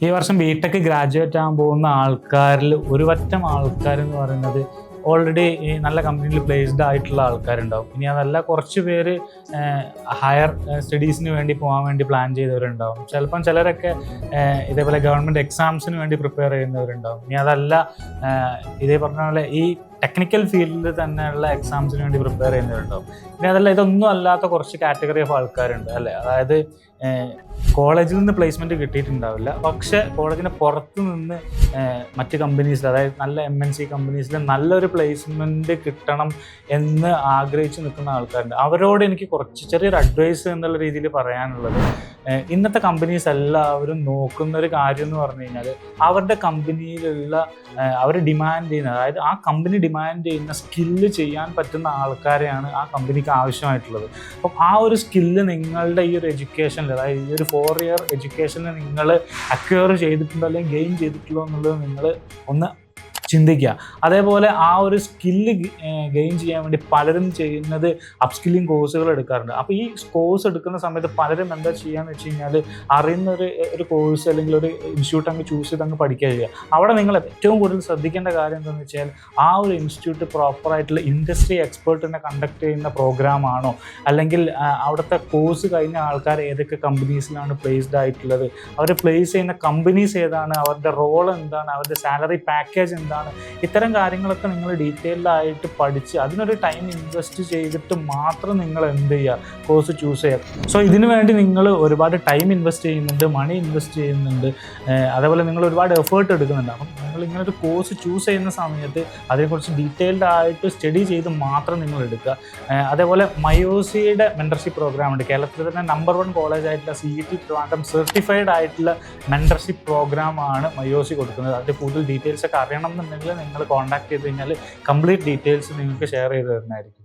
ഈ വർഷം BTech graduate ആകാൻ പോകുന്ന ആൾക്കാരിൽ ഒരു പറ്റം ആൾക്കാരെന്ന് പറയുന്നത് ഓൾറെഡി ഈ നല്ല കമ്പനിയിൽ പ്ലേസ്ഡ് ആയിട്ടുള്ള ആൾക്കാരുണ്ടാവും. ഇനി അതല്ല കുറച്ച് പേര് ഹയർ സ്റ്റഡീസിന് വേണ്ടി പോകാൻ വേണ്ടി പ്ലാൻ ചെയ്തവരുണ്ടാവും. ചിലപ്പം ചിലരൊക്കെ ഇതേപോലെ ഗവൺമെൻറ് എക്സാംസിന് വേണ്ടി പ്രിപ്പയർ ചെയ്യുന്നവരുണ്ടാവും. ഇനി അതല്ല ഇതേ പറഞ്ഞ പോലെ ഈ ടെക്നിക്കൽ ഫീൽഡിൽ തന്നെയുള്ള എക്സാംസിന് വേണ്ടി പ്രിപ്പയർ ചെയ്യുന്നവരുണ്ടാവും. ഇനി അതല്ല ഇതൊന്നും അല്ലാത്ത കുറച്ച് കാറ്റഗറി ഓഫ് ആൾക്കാരുണ്ട് അല്ലേ. അതായത് കോളേജിൽ നിന്ന് പ്ലേസ്മെൻറ്റ് കിട്ടിയിട്ടുണ്ടാവില്ല, പക്ഷേ കോളേജിന് പുറത്ത് നിന്ന് മറ്റ് കമ്പനീസിൽ, അതായത് നല്ല MNC കമ്പനീസിൽ നല്ലൊരു പ്ലേസ്മെൻറ്റ് കിട്ടണം എന്ന് ആഗ്രഹിച്ച് നിൽക്കുന്ന ആൾക്കാരുണ്ട്. അവരോട് എനിക്ക് കുറച്ച് ചെറിയൊരു അഡ്വൈസ് എന്നുള്ള രീതിയിൽ പറയാനുള്ളത്, ഇന്നത്തെ കമ്പനീസ് എല്ലാവരും നോക്കുന്നൊരു കാര്യം എന്ന് പറഞ്ഞു കഴിഞ്ഞാൽ അവരുടെ കമ്പനിയിലുള്ള അവർ ഡിമാൻഡ് ചെയ്യുന്ന, അതായത് ആ കമ്പനി ഡിമാൻഡ് ചെയ്യുന്ന സ്കില്ല് ചെയ്യാൻ പറ്റുന്ന ആൾക്കാരെയാണ് ആ കമ്പനിക്ക് ആവശ്യമായിട്ടുള്ളത്. അപ്പം ആ ഒരു സ്കില്ല് നിങ്ങളുടെ ഈ ഒരു എഡ്യൂക്കേഷനിൽ, അതായത് ഈ ഒരു 4 year എഡ്യൂക്കേഷനിൽ നിങ്ങൾ അക്വയർ ചെയ്തിട്ടുണ്ടോ അല്ലെങ്കിൽ ഗെയിൻ ചെയ്തിട്ടുണ്ടോ എന്നുള്ളത് നിങ്ങൾ ഒന്ന് ചിന്തിക്കുക. അതേപോലെ ആ ഒരു സ്കില്ല് ഗെയിൻ ചെയ്യാൻ വേണ്ടി പലരും ചെയ്യുന്നത് അപ്സ്കില്ലിങ് കോഴ്സുകൾ എടുക്കാറുണ്ട്. അപ്പോൾ ഈ കോഴ്സ് എടുക്കുന്ന സമയത്ത് പലരും എന്താ ചെയ്യാന്ന് വെച്ച് കഴിഞ്ഞാൽ അറിയുന്ന ഒരു കോഴ്സ് അല്ലെങ്കിൽ ഒരു ഇൻസ്റ്റിറ്റ്യൂട്ട് അങ്ങ് ചൂസ് ചെയ്ത് അങ്ങ് പഠിക്കുക ചെയ്യുക. അവിടെ നിങ്ങൾ ഏറ്റവും കൂടുതൽ ശ്രദ്ധിക്കേണ്ട കാര്യം എന്താണെന്ന് വെച്ചാൽ ആ ഒരു ഇൻസ്റ്റിറ്റ്യൂട്ട് പ്രോപ്പറായിട്ടുള്ള ഇൻഡസ്ട്രി എക്സ്പേർട്ടിനെ കണ്ടക്ട് ചെയ്യുന്ന പ്രോഗ്രാമാണോ, അല്ലെങ്കിൽ അവിടുത്തെ കോഴ്സ് കഴിഞ്ഞ ആൾക്കാർ ഏതൊക്കെ കമ്പനീസിലാണ് പ്ലേസ്ഡ് ആയിട്ടുള്ളത്, അവർ പ്ലേസ് ചെയ്യുന്ന കമ്പനീസ് ഏതാണ്, അവരുടെ റോൾ എന്താണ്, അവരുടെ സാലറി പാക്കേജ് എന്താണ്, ഇത്തരം കാര്യങ്ങളൊക്കെ നിങ്ങൾ ഡീറ്റെയിൽഡായിട്ട് പഠിച്ച് അതിനൊരു ടൈം ഇൻവെസ്റ്റ് ചെയ്തിട്ട് മാത്രം നിങ്ങൾ എന്ത് ചെയ്യുക, കോഴ്സ് ചൂസ് ചെയ്യുക. സോ ഇതിനു വേണ്ടി നിങ്ങൾ ഒരുപാട് ടൈം ഇൻവെസ്റ്റ് ചെയ്യുന്നുണ്ട്, മണി ഇൻവെസ്റ്റ് ചെയ്യുന്നുണ്ട്, അതേപോലെ നിങ്ങൾ ഒരുപാട് എഫേർട്ട് എടുക്കുന്നുണ്ട്. അപ്പം നിങ്ങൾ ഇങ്ങനെ ഒരു കോഴ്സ് ചൂസ് ചെയ്യുന്ന സമയത്ത് അതിനെക്കുറിച്ച് ഡീറ്റെയിൽഡ് ആയിട്ട് സ്റ്റഡി ചെയ്ത് മാത്രം നിങ്ങൾ എടുക്കുക. അതേപോലെ മയോസിയുടെ മെൻറ്റർഷിപ്പ് പ്രോഗ്രാം ഉണ്ട്. കേരളത്തിൽ തന്നെ നമ്പർ 1 കോളേജ് ആയിട്ടുള്ള CET ട്രിവാൻഡ്രം സർട്ടിഫൈഡ് ആയിട്ടുള്ള മെൻറ്റർഷിപ്പ് പ്രോഗ്രാമാണ് മയോസി കൊടുക്കുന്നത്. അതിൻ്റെ കൂടുതൽ ഡീറ്റെയിൽസ് ഒക്കെ അറിയണം എന്നുണ്ടെങ്കിൽ നിങ്ങൾ കോൺടാക്ട് ചെയ്ത് കഴിഞ്ഞാൽ കംപ്ലീറ്റ് ഡീറ്റെയിൽസ് നിങ്ങൾക്ക് ഷെയർ ചെയ്ത് തരുന്നതായിരിക്കും.